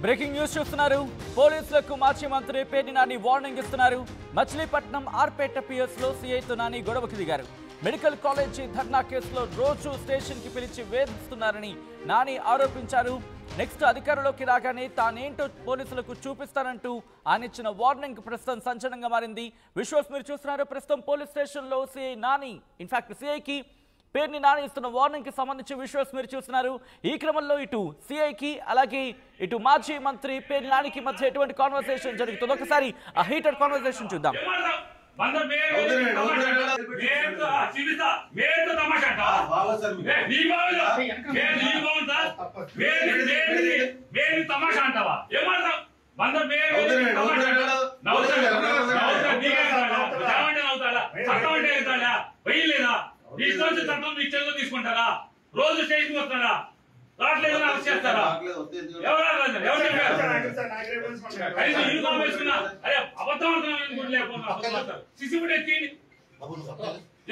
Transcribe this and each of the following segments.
Breaking news చూస్తున్నారు. పోలీసులకు మాజీ మంత్రి పేర్ని నాని వార్నింగ్ ఇస్తున్నారు. మచిలీపట్నం ఆర్పేట పిఎస్ లో సీఐతో నాని గొడవకు దిగారు. మెడికల్ కాలేజీ ధర్నా కేసులో రోజు స్టేషన్ కి పిలిచి వేధిస్తున్నారని నాని ఆరోపించారు. నెక్స్ట్ అధికారంలోకి రాగానే తానేంటో పోలీసులకు చూపిస్తానంటూ ఆయన ఇచ్చిన వార్నింగ్ ప్రస్తుతం సంచలనంగా మారింది. విజువల్స్ మీరు చూస్తున్నారు. ప్రస్తుతం పోలీస్ స్టేషన్ లో సీఐ నాని ఇన్ఫాక్ట్ సీఐకి పేర్ని నాని ఇస్తున్న వార్నింగ్ కి సంబంధించి విజువల్స్ మీరు చూస్తున్నారు. ఈ క్రమంలో ఇటు సిఐకి అలాగే ఇటు మాజీ మంత్రి పేర్ని నానికి మధ్య ఎటువంటి కాన్వర్సేషన్ జరుగుతుంది. ఒకసారి ఆ హీటెడ్ కాన్వర్సేషన్ చూద్దాం. తీసుకుంటారా? రోజు స్టేషన్ వస్తారా? రావట్లేదు అరెస్ట్ చేస్తారా?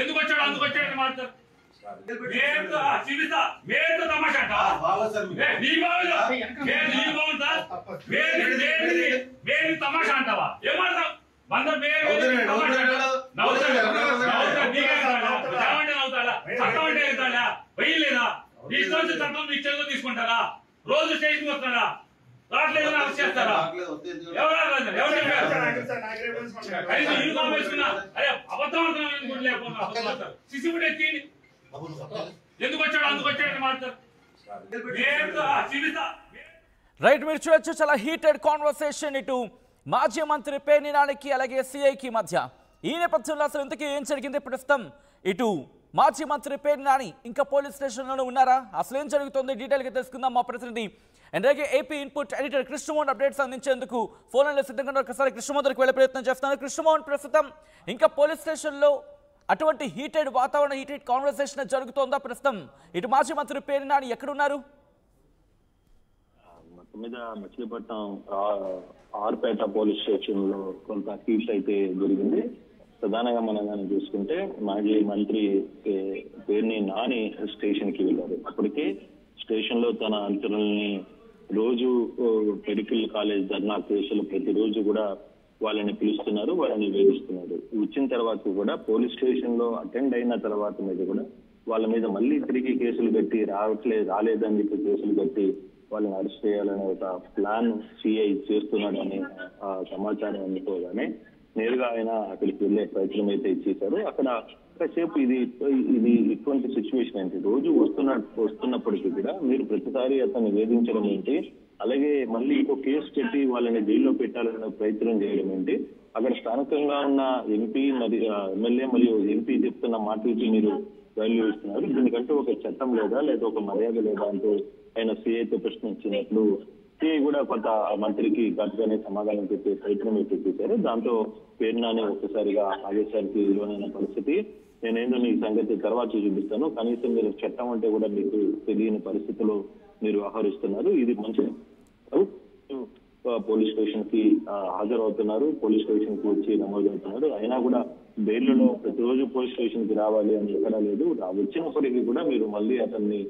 ఎందుకు వచ్చాడు అందుకు వచ్చాడని మాట్లాడతారు. తమాషా అంటావా? ఏమంటావు? తీసుకుంటారా? రోజు స్టేషన్ వస్తారా? రావట్లేదు అరెస్ట్ చేస్తారా? ఎందుకు వచ్చాడు అందుకు వచ్చాడని మాట్లాడతారు. రైట్, మీరు చూడొచ్చు చాలా హీటెడ్ కాన్వర్సేషన్ ఇటు మాజీ మంత్రి పేర్ని నానికి అలాగే సిఐకి మధ్య. ఈ నేపథ్యంలో అసలు ఇంతకీ ఏం జరిగింది? ప్రస్తుతం ఇటు మాజీ మంత్రి పేర్ని నాని ఇంకా పోలీస్ స్టేషన్లోనే ఉన్నారా? అసలు ఏం జరుగుతుంది డీటెయిల్గా తెలుసుకుందాం. మా ప్రతినిధి అలాగే AP input editor Krishnamohan updates అందించేందుకు ఫోన్ లైన్లో సిద్ధంగా ఒకసారి కృష్ణమోహన్ దగ్గరికి వెళ్ళే ప్రయత్నం చేస్తున్నారు. కృష్ణమోహన్, ప్రస్తుతం ఇంకా పోలీస్ స్టేషన్లో అటువంటి హీటెడ్ వాతావరణం హీటెడ్ కాన్వర్సేషన్ జరుగుతోందా? ప్రస్తుతం ఇటు మాజీ మంత్రి పేర్ని నాని ఎక్కడున్నారు? మొత్తం మీద మచిలీపట్నం ఆర్పేట పోలీస్ స్టేషన్ లో కొంత హీట్ అయితే జరిగింది. ప్రధానంగా మనం చూసుకుంటే మాజీ మంత్రి పేర్ని నాని స్టేషన్ కి వెళ్ళారు. అప్పటికే స్టేషన్ లో తన అనుచరుల్ని రోజు మెడికల్ కాలేజ్ ధర్నా కేసులు ప్రతిరోజు కూడా వాళ్ళని పిలుస్తున్నారు, వాళ్ళని వేధిస్తున్నారు. వచ్చిన తర్వాత కూడా పోలీస్ స్టేషన్ లో అటెండ్ అయిన తర్వాత మీద కూడా వాళ్ళ మీద మళ్ళీ తిరిగి కేసులు కట్టి రాలేదని చెప్పి కేసులు కట్టి వాళ్ళని అరెస్ట్ చేయాలనే ఒక ప్లాన్ సిఐ చేస్తున్నాడని సమాచారం అందుకోగానే నేరుగా ఆయన అక్కడికి వెళ్లే ప్రయత్నం అయితే చేశారు. అక్కడ కాసేపు ఇది ఇటువంటి సిచ్యువేషన్ ఏంటి, రోజు వస్తున్నప్పటికీ కూడా మీరు ప్రతిసారి అతన్ని వేధించడం ఏంటి, అలాగే మళ్ళీ ఇంకో కేసు పెట్టి వాళ్ళని జైల్లో పెట్టాలనే ప్రయత్నం చేయడం ఏంటి, అక్కడ స్థానికంగా ఉన్న ఎంపీ మరియు ఎమ్మెల్యే మరియు ఎంపీ చెప్తున్న మాటలకి మీరు వాల్యూ ఇస్తున్నారు, దీనికంటూ ఒక చట్టం లేదా ఒక మర్యాద లేదా అంటూ ఆయన సిఐతో ప్రశ్నించినట్లు సిఐ కూడా కొంత మంత్రికి గట్టిగానే సమాధానం చెప్పే ప్రయత్నం అయితే చేశారు. దాంతో పేర్ని నాని ఒక్కసారిగా ఆవేశానికి లోనైన పరిస్థితి. నేనేందో మీ సంగతి తర్వాత చూపిస్తాను, కనీసం మీరు చట్టం అంటే కూడా మీకు తెలియని పరిస్థితుల్లో మీరు వ్యవహరిస్తున్నారు, ఇది మంచి పోలీస్ స్టేషన్ కి హాజరవుతున్నారు, పోలీస్ స్టేషన్ కి వచ్చి నమోదవుతున్నారు. అయినా కూడా బెయిల్లో ప్రతిరోజు పోలీస్ స్టేషన్ కి రావాలి అని ఎక్కడా లేదు. వచ్చినప్పటికీ కూడా మీరు మళ్ళీ అతన్ని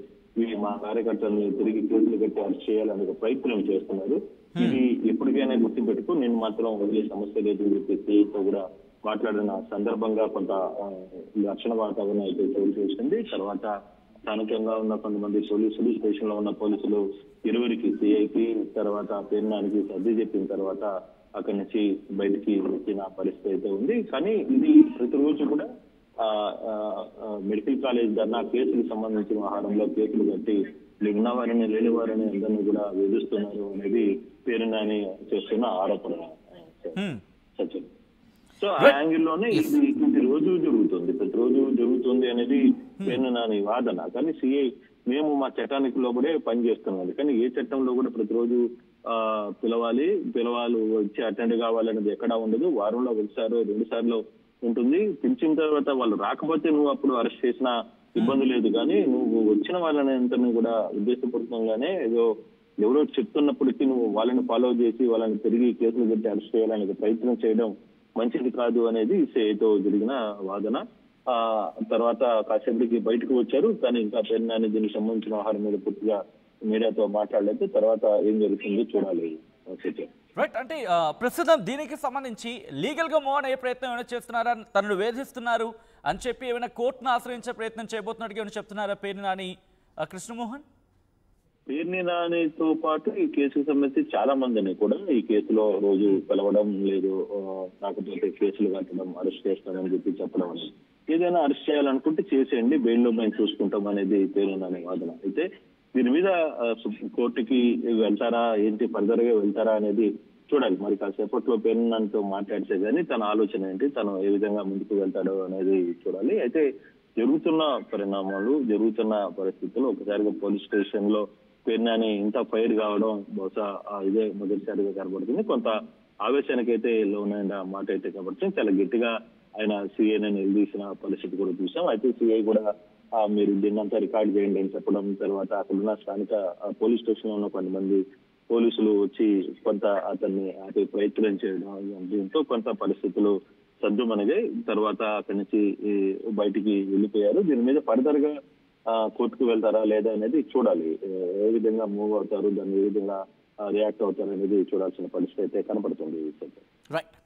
మా కార్యకర్తల్ని తిరిగి కేసులు కట్టి అరెస్ట్ చేయాలని ఒక ప్రయత్నం చేస్తున్నారు. ఇది ఎప్పటికైనా గుర్తుపెట్టుకో, నేను మాత్రం వదిలే సమస్య లేదని చెప్పి సిఐతో కూడా మాట్లాడిన సందర్భంగా కొంత ఘర్షణ వాతావరణం అయితే చోటు చేసింది. తర్వాత స్థానికంగా ఉన్న కొంతమంది పోలీసులు, స్టేషన్ లో ఉన్న పోలీసులు ఇరువురికి సిఐకి తర్వాత పేర్ని నానికి సర్ది చెప్పిన తర్వాత అక్కడి నుంచి బయటికి వచ్చిన పరిస్థితి అయితే ఉంది. కానీ ఇది ప్రతిరోజు కూడా మెడికల్ కాలేజ్ ధర్నా కేసులకు సంబంధించిన వ్యవహారంలో కేసులు కట్టి ఉన్నవారిని లేనివారిని అందరినీ కూడా వేధిస్తున్నారు అనేది పేర్ని నాని చేస్తున్న ఆరోపణ సచిన్. సో ఆ యాంగిల్లోనే ఇది రోజు జరుగుతుంది, ప్రతిరోజు జరుగుతుంది అనేది పేర్ని నాని వాదన. కానీ సిఐ మేము మా చట్టానికి లోబడే పని చేస్తున్నాం, కానీ ఏ చట్టంలో కూడా ప్రతిరోజు పిలవాలి వచ్చి అటెండ్ కావాలనేది ఎక్కడా ఉండదు. వారంలో ఒకసారి 2 సార్లు ఉంటుంది. పిలిచిన తర్వాత వాళ్ళు రాకపోతే నువ్వు అప్పుడు అరెస్ట్ చేసిన ఇబ్బంది లేదు, కానీ నువ్వు వచ్చిన వాళ్ళని అంతా కూడా ఉద్దేశపూర్వకంగానే ఎవరో చెప్తున్నప్పటికీ నువ్వు వాళ్ళని ఫాలో చేసి వాళ్ళని తిరిగి కేసులు పెట్టి అరెస్ట్ చేయాలనే ప్రయత్నం చేయడం మంచిది కాదు అనేది సిఐతో జరిగిన వాదన. తర్వాత కాసేపటికి బయటకు వచ్చారు, కానీ ఇంకా పేర్ని నాని దీనికి సంబంధించిన వ్యవహారం మీద పూర్తిగా మీడియాతో మాట్లాడలేదు. తర్వాత ఏం జరుగుతుందో చూడాలి. రైట్, అంటే ప్రస్తుతం దీనికి సంబంధించి లీగల్ గా మూవ్ అయ్యే ప్రయత్నం ఏమైనా చేస్తున్నారా, తనను వేధిస్తున్నారు అని చెప్పి ఏమైనా కోర్టును ఆశ్రయించే ప్రయత్నం చేయబోతున్నట్టుగా ఏమైనా చెప్తున్నారా పేర్ని నాని కృష్ణమోహన్? పేర్ని నానితో పాటు ఈ కేసుకు సంబంధించి చాలా మందిని కూడా ఈ కేసులో రోజు పిలవడం లేదు, కాకపోతే కేసులు కట్టడం, అరెస్ట్ చేస్తామని చెప్పడం అనేది. ఏదైనా అరెస్ట్ చేయాలనుకుంటే చేసేయండి, బెయిల్లో మేము చూసుకుంటాం అనేది పేర్ని నాని వాదన. అయితే దీని మీద కోర్టుకి వెళ్తారా, ఏంటి ఫర్దర్ గా వెళ్తారా అనేది చూడాలి. మరి కాసేపట్లో పేర్ని నానితో మాట్లాడితే కానీ తన ఆలోచన ఏంటి, తను ఏ విధంగా ముందుకు వెళ్తాడో అనేది చూడాలి. అయితే జరుగుతున్న పరిణామాలు, జరుగుతున్న పరిస్థితుల్లో ఒకసారిగా పోలీస్ స్టేషన్ లో పేర్ని నాని ఇంత ఫైర్ కావడం బహుశా ఇదే మొదటిసారిగా కనబడుతుంది. కొంత ఆవేశానికి అయితే లోనైన మాట అయితే కనబడుతుంది. చాలా గట్టిగా ఆయన సిఐని నిలదీసిన పరిస్థితి కూడా చూసాం. అయితే సిఐ కూడా మీరు దీన్నంతా రికార్డ్ చేయండి అని చెప్పడం, తర్వాత అక్కడున్న స్థానిక పోలీస్ స్టేషన్ లో ఉన్న కొంతమంది పోలీసులు వచ్చి కొంత అతన్ని ఆపే ప్రయత్నం చేయడం, దీంతో కొంత పరిస్థితులు సద్దుమణిగాయి. తర్వాత అక్కడి నుంచి బయటికి వెళ్ళిపోయారు. దీని మీద ఫర్దర్ గా కోర్టుకు వెళ్తారా లేదా అనేది చూడాలి. ఏ విధంగా మూవ్ అవుతారు, దాన్ని ఏ విధంగా రియాక్ట్ అవుతారు అనేది చూడాల్సిన పరిస్థితి అయితే కనపడుతుంది. రైట్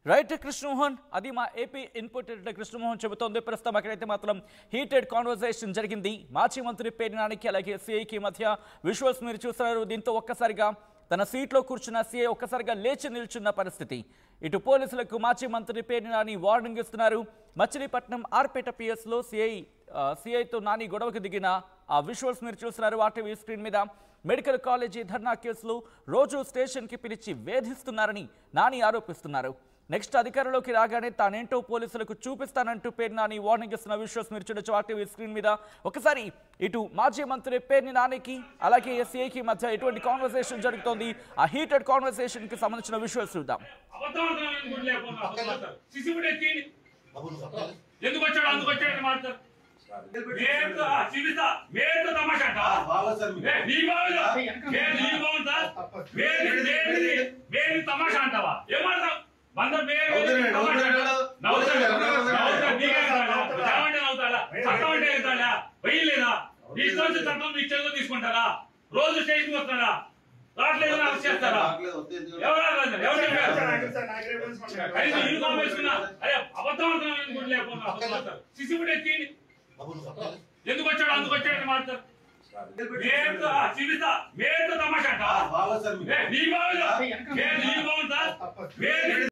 రైట్ కృష్ణమోహన్, అది మా ఏపీ ఇన్పుట్ కృష్ణమోహన్ చెబుతోంది. ప్రస్తుతం అక్కడైతే మాత్రం హీటెడ్ కాన్వర్సేషన్ జరిగింది మాజీ మంత్రి పేర్ని నానికి అలాగే సిఐకి మధ్య. విజువల్స్ మీరు చూస్తున్నారు. దీంతో ఒక్కసారిగా తన సీట్లో కూర్చున్న సిఐ ఒక్కసారిగా లేచి నిల్చున్న పరిస్థితి. ఇటు పోలీసులకు మాజీ మంత్రి పేర్ని నాని వార్నింగ్ ఇస్తున్నారు. మచిలీపట్నం ఆర్పేట పిఎస్ లో సిఐతో నాని గొడవకు దిగిన ఆ విజువల్స్ మీరు చూస్తున్నారు ఆర్టీవీ స్క్రీన్ మీద. మెడికల్ కాలేజీ ధర్నా కేసులో రోజు స్టేషన్ కి పిలిచి వేధిస్తున్నారని నాని ఆరోపిస్తున్నారు. నెక్స్ట్ అధికారంలోకి రాగానే తానేంటో పోలీసులకు చూపిస్తానంటూ పేర్ని నాని వార్నింగ్ ఇస్తున్న విజువల్స్ మీరు చూడొచ్చు ఆర్టీవీ స్క్రీన్ మీద. ఒకసారి ఇటు మాజీ మంత్రి పేర్ని నానికి అలాగే ఎస్ఐకి మధ్య ఎటువంటి కాన్వర్సేషన్ జరుగుతోంది, ఆ హీటెడ్ కాన్వర్సేషన్ కి సంబంధించిన విజువల్స్ చూద్దాం. ఎందుకు వచ్చాడు అందుకు వచ్చాడు మాట్లాడు తమాషా అంటావా? ఏమంటావు? లేదా ఇష్టం చట్టం మీ చేతిలో తీసుకుంటారా? రోజు స్టేషన్ వస్తారా? రావట్లేదు అరెస్ట్ చేస్తారా? యూనిఫామ్ వేసుకున్నా అరే అబద్ధం లేకపోతే సిసిబుడ్ ఎక్కి ఎందుకు వచ్చాడు అందుకు వచ్చాడు మాట్లాడు. తమాషా అంటావా? నీ బాగుందా?